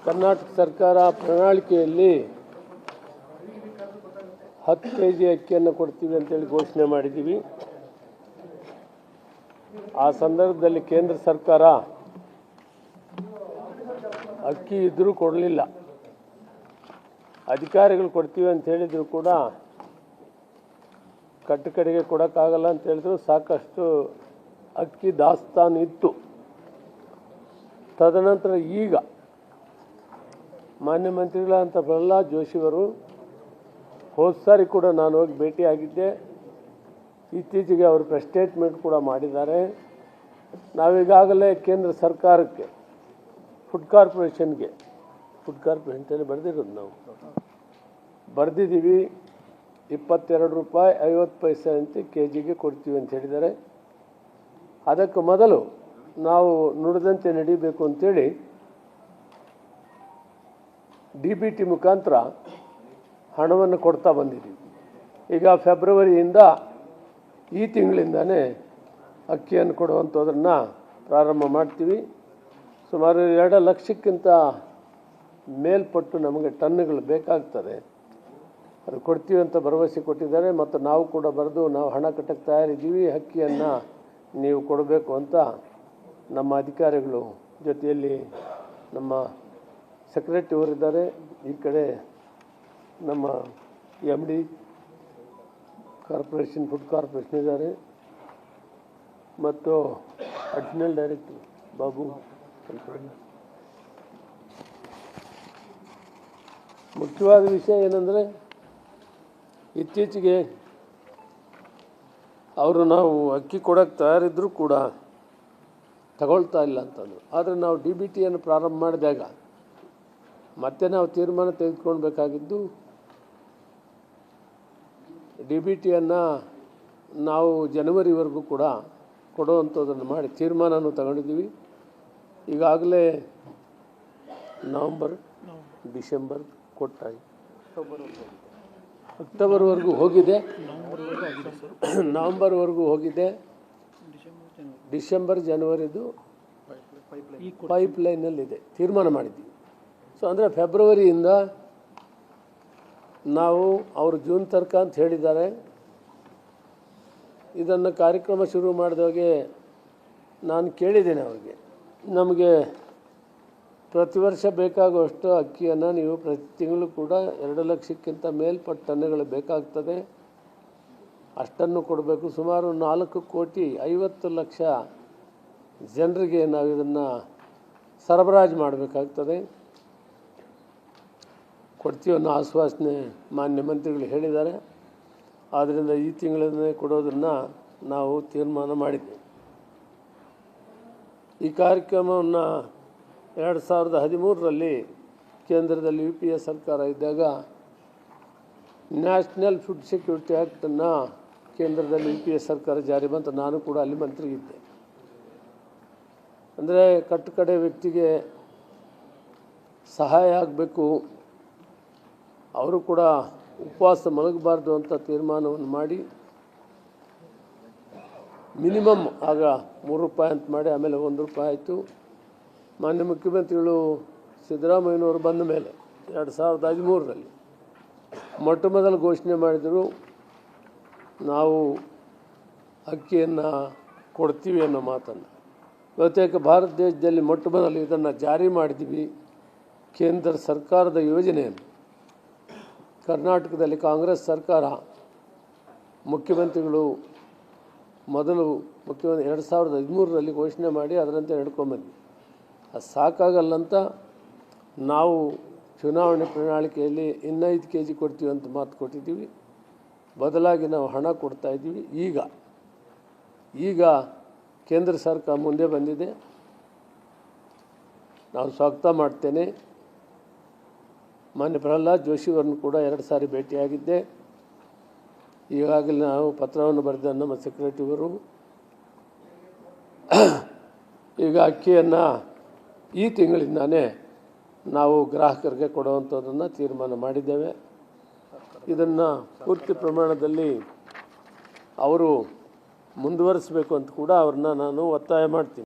ಕರ್ನಾಟಕ ಸರ್ಕಾರ ಪ್ರಣಾಳಿಕೆಯಲ್ಲಿ 10 kg ಅಕ್ಕಿಯನ್ನು ಕೊಡ್ತೀವಿ ಅಂತೇಳಿ ಘೋಷಣೆ ಮಾಡಿದ್ದೀವಿ. ಆ ಸಂದರ್ಭದಲ್ಲಿ ಕೇಂದ್ರ ಸರ್ಕಾರ ಅಕ್ಕಿ ಇದ್ರೂ ಕೊಡಲಿಲ್ಲ. ಅಧಿಕಾರಿಗಳು ಕೊಡ್ತೀವಿ ಅಂತ ಹೇಳಿದ್ರು ಕೂಡ ಕಡೆಗೆ ಕೊಡೋಕ್ಕಾಗಲ್ಲ ಅಂತ ಹೇಳಿದ್ರು. ಸಾಕಷ್ಟು ಅಕ್ಕಿ ದಾಸ್ತಾನು ಇತ್ತು. ತದನಂತರ ಈಗ ಮಾನ್ಯ ಮಂತ್ರಿಗಳಂತ ಪ್ರಹ್ಲಾದ್ ಜೋಶಿಯವರು ಹೋದ ಸಾರಿ ಕೂಡ ನಾನು ಹೋಗಿ ಭೇಟಿಯಾಗಿದ್ದೆ. ಇತ್ತೀಚೆಗೆ ಅವರು ಪ್ರೆಸ್ ಸ್ಟೇಟ್ಮೆಂಟ್ ಕೂಡ ಮಾಡಿದ್ದಾರೆ. ನಾವೀಗಾಗಲೇ ಕೇಂದ್ರ ಸರ್ಕಾರಕ್ಕೆ ಫುಡ್ ಕಾರ್ಪೊರೇಷನ್ಗೆ ಬರೆದಿರೋದು ನಾವು ಬರೆದಿದ್ದೀವಿ. 22 ರೂಪಾಯಿ 50 ಪೈಸೆ ಅಂತ ಕೆಜಿಗೆ ಕೊಡ್ತೀವಿ ಅಂತ ಹೇಳಿದ್ದಾರೆ. ಅದಕ್ಕೆ ಮೊದಲು ನಾವು ನುಡಿದಂತೆ ನಡೀಬೇಕು ಅಂತೇಳಿ DBT ಮುಖಾಂತರ ಹಣವನ್ನು ಕೊಡ್ತಾ ಬಂದಿದ್ದೀವಿ. ಈಗ ಫೆಬ್ರವರಿಯಿಂದ ಈ ತಿಂಗಳಿಂದನೇ ಅಕ್ಕಿಯನ್ನು ಕೊಡುವಂಥದ್ದನ್ನು ಪ್ರಾರಂಭ ಮಾಡ್ತೀವಿ. ಸುಮಾರು 2 ಲಕ್ಷಕ್ಕಿಂತ ಮೇಲ್ಪಟ್ಟು ನಮಗೆ ಟನ್ನುಗಳು ಬೇಕಾಗ್ತದೆ. ಅದು ಕೊಡ್ತೀವಿ ಅಂತ ಭರವಸೆ ಕೊಟ್ಟಿದ್ದಾರೆ. ಮತ್ತು ನಾವು ಕೂಡ ಬರೆದು ನಾವು ಹಣ ಕಟ್ಟಕ್ಕೆ ತಯಾರಿದ್ದೀವಿ, ಅಕ್ಕಿಯನ್ನು ನೀವು ಕೊಡಬೇಕು ಅಂತ ನಮ್ಮ ಅಧಿಕಾರಿಗಳು ಜೊತೆಯಲ್ಲಿ ನಮ್ಮ ಸೆಕ್ರೆಟರಿ ಅವರಿದ್ದಾರೆ, ಈ ಕಡೆ ನಮ್ಮ MD ಕಾರ್ಪೊರೇಷನ್ ಫುಡ್ ಕಾರ್ಪೊರೇಷನ್ ಇದ್ದಾರೆ, ಮತ್ತು ಅಡಿಷನಲ್ ಡೈರೆಕ್ಟರ್ ಬಾಬು. ಮುಖ್ಯವಾದ ವಿಷಯ ಏನಂದರೆ ಇತ್ತೀಚೆಗೆ ಅವರು ನಾವು ಅಕ್ಕಿ ಕೊಡೋಕ್ಕೆ ತಯಾರಿದ್ದರೂ ಕೂಡ ತಗೊಳ್ತಾ ಇಲ್ಲ ಅಂತಂದರು. ಆದರೆ ನಾವು DBTಯನ್ನು ಪ್ರಾರಂಭ ಮಾಡಿದಾಗ ಮತ್ತೆ ನಾವು ತೀರ್ಮಾನ ತೆಗೆದುಕೊಳ್ಬೇಕಾಗಿದ್ದು DBTಯನ್ನು ನಾವು ಜನವರಿವರೆಗೂ ಕೂಡ ಕೊಡುವಂಥದ್ದನ್ನು ಮಾಡಿ ತೀರ್ಮಾನನೂ ತಗೊಂಡಿದ್ದೀವಿ. ಈಗಾಗಲೇ ನವಂಬರ್ ಡಿಸೆಂಬರ್ ಕೊಟ್ಟಾಗಿ ಅಕ್ಟೋಬರ್ವರೆಗೂ ಹೋಗಿದೆ, ನವಂಬರ್ವರೆಗೂ ಹೋಗಿದೆ. ಡಿಸೆಂಬರ್ ಜನವರಿದು ಪೈಪ್ಲೈನಲ್ಲಿದೆ, ತೀರ್ಮಾನ ಮಾಡಿದ್ದೀವಿ. ಸೊ ಅಂದರೆ ಫೆಬ್ರವರಿಯಿಂದ ನಾವು ಅವರು ಜೂನ್ ತನಕ ಅಂತ ಹೇಳಿದ್ದಾರೆ. ಇದನ್ನು ಕಾರ್ಯಕ್ರಮ ಶುರು ಮಾಡಿದಾಗೆ ನಾನು ಕೇಳಿದ್ದೇನೆ ಅವರಿಗೆ, ನಮಗೆ ಪ್ರತಿ ವರ್ಷ ಬೇಕಾಗುವಷ್ಟು ಅಕ್ಕಿಯನ್ನು ನೀವು ಪ್ರತಿ ತಿಂಗಳು ಕೂಡ 2 ಲಕ್ಷಕ್ಕಿಂತ ಮೇಲ್ಪಟ್ಟ ಟನ್ನುಗಳು ಬೇಕಾಗ್ತದೆ, ಅಷ್ಟನ್ನು ಕೊಡಬೇಕು. ಸುಮಾರು 4,50,00,000 ಜನರಿಗೆ ನಾವು ಇದನ್ನು ಸರಬರಾಜು ಮಾಡಬೇಕಾಗ್ತದೆ. ಕೊಡ್ತೀವಿ ಅನ್ನೋ ಆಶ್ವಾಸನೆ ಮಾನ್ಯ ಮಂತ್ರಿಗಳು ಹೇಳಿದ್ದಾರೆ. ಆದ್ದರಿಂದ ಈ ತಿಂಗಳನ್ನೇ ಕೊಡೋದನ್ನು ನಾವು ತೀರ್ಮಾನ ಮಾಡಿದ್ದೇವೆ. ಈ ಕಾರ್ಯಕ್ರಮವನ್ನು 2013ರಲ್ಲಿ ಕೇಂದ್ರದಲ್ಲಿ UPA ಸರ್ಕಾರ ಇದ್ದಾಗ ನ್ಯಾಷನಲ್ ಫುಡ್ ಸೆಕ್ಯೂರಿಟಿ ಆ್ಯಕ್ಟನ್ನು ಕೇಂದ್ರದಲ್ಲಿ UPA ಸರ್ಕಾರ ಜಾರಿ ಬಂತು. ನಾನು ಕೂಡ ಅಲ್ಲಿ ಮಂತ್ರಿ ಇದ್ದೆ. ಅಂದರೆ ಕಟ್ಟಕಡೆ ವ್ಯಕ್ತಿಗೆ ಸಹಾಯ ಆಗಬೇಕು, ಅವರು ಕೂಡ ಉಪವಾಸ ಮಲಗಬಾರ್ದು ಅಂತ ತೀರ್ಮಾನವನ್ನು ಮಾಡಿ ಮಿನಿಮಮ್ ಆಗ 3 ರೂಪಾಯಿ ಅಂತ ಮಾಡಿ ಆಮೇಲೆ 1 ರೂಪಾಯಿ ಆಯಿತು. ಮಾನ್ಯ ಮುಖ್ಯಮಂತ್ರಿಗಳು ಸಿದ್ದರಾಮಯ್ಯನವರು ಬಂದ ಮೇಲೆ 2013ರಲ್ಲಿ ಮೊಟ್ಟ ಮೊದಲು ಘೋಷಣೆ ಮಾಡಿದರು, ನಾವು ಅಕ್ಕಿಯನ್ನು ಕೊಡ್ತೀವಿ ಅನ್ನೋ ಮಾತನ್ನು. ಬಹುತೇಕ ಭಾರತ ದೇಶದಲ್ಲಿ ಮೊಟ್ಟ ಮೊದಲು ಇದನ್ನು ಜಾರಿ ಮಾಡಿದ್ದೀವಿ. ಕೇಂದ್ರ ಸರ್ಕಾರದ ಯೋಜನೆಯನ್ನು ಕರ್ನಾಟಕದಲ್ಲಿ ಕಾಂಗ್ರೆಸ್ ಸರ್ಕಾರ ಮುಖ್ಯಮಂತ್ರಿಗಳು ಮೊದಲು 2013ರಲ್ಲಿ ಘೋಷಣೆ ಮಾಡಿ ಅದರಂತೆ ನಡ್ಕೊಂಬಂದ್ವಿ. ಅದು ಸಾಕಾಗಲ್ಲಂತ ನಾವು ಚುನಾವಣೆ ಪ್ರಣಾಳಿಕೆಯಲ್ಲಿ 5 kg ಕೊಡ್ತೀವಿ ಅಂತ ಮಾತು ಕೊಟ್ಟಿದ್ದೀವಿ. ಬದಲಾಗಿ ನಾವು ಹಣ ಕೊಡ್ತಾಯಿದ್ದೀವಿ. ಈಗ ಕೇಂದ್ರ ಸರ್ಕಾರ ಮುಂದೆ ಬಂದಿದೆ, ನಾನು ಸ್ವಾಗತ ಮಾಡ್ತೇನೆ. ಮಾನ್ಯ ಪ್ರಹ್ಲಾದ್ ಜೋಶಿಯವರನ್ನು ಕೂಡ 2 ಸಾರಿ ಭೇಟಿಯಾಗಿದ್ದೆ. ಈಗಾಗಲೇ ನಾವು ಪತ್ರವನ್ನು ಬರೆದ ನಮ್ಮ ಸೆಕ್ರೆಟರಿಯವರು ಈಗ ಅಕ್ಕಿಯನ್ನು ಈ ತಿಂಗಳಿಂದಾನೇ ನಾವು ಗ್ರಾಹಕರಿಗೆ ಕೊಡುವಂಥದ್ದನ್ನು ತೀರ್ಮಾನ ಮಾಡಿದ್ದೇವೆ. ಇದನ್ನು ಪೂರ್ತಿ ಪ್ರಮಾಣದಲ್ಲಿ ಅವರು ಮುಂದುವರಿಸಬೇಕು ಅಂತ ಕೂಡ ಅವ್ರನ್ನ ನಾನು ಒತ್ತಾಯ ಮಾಡ್ತೀನಿ.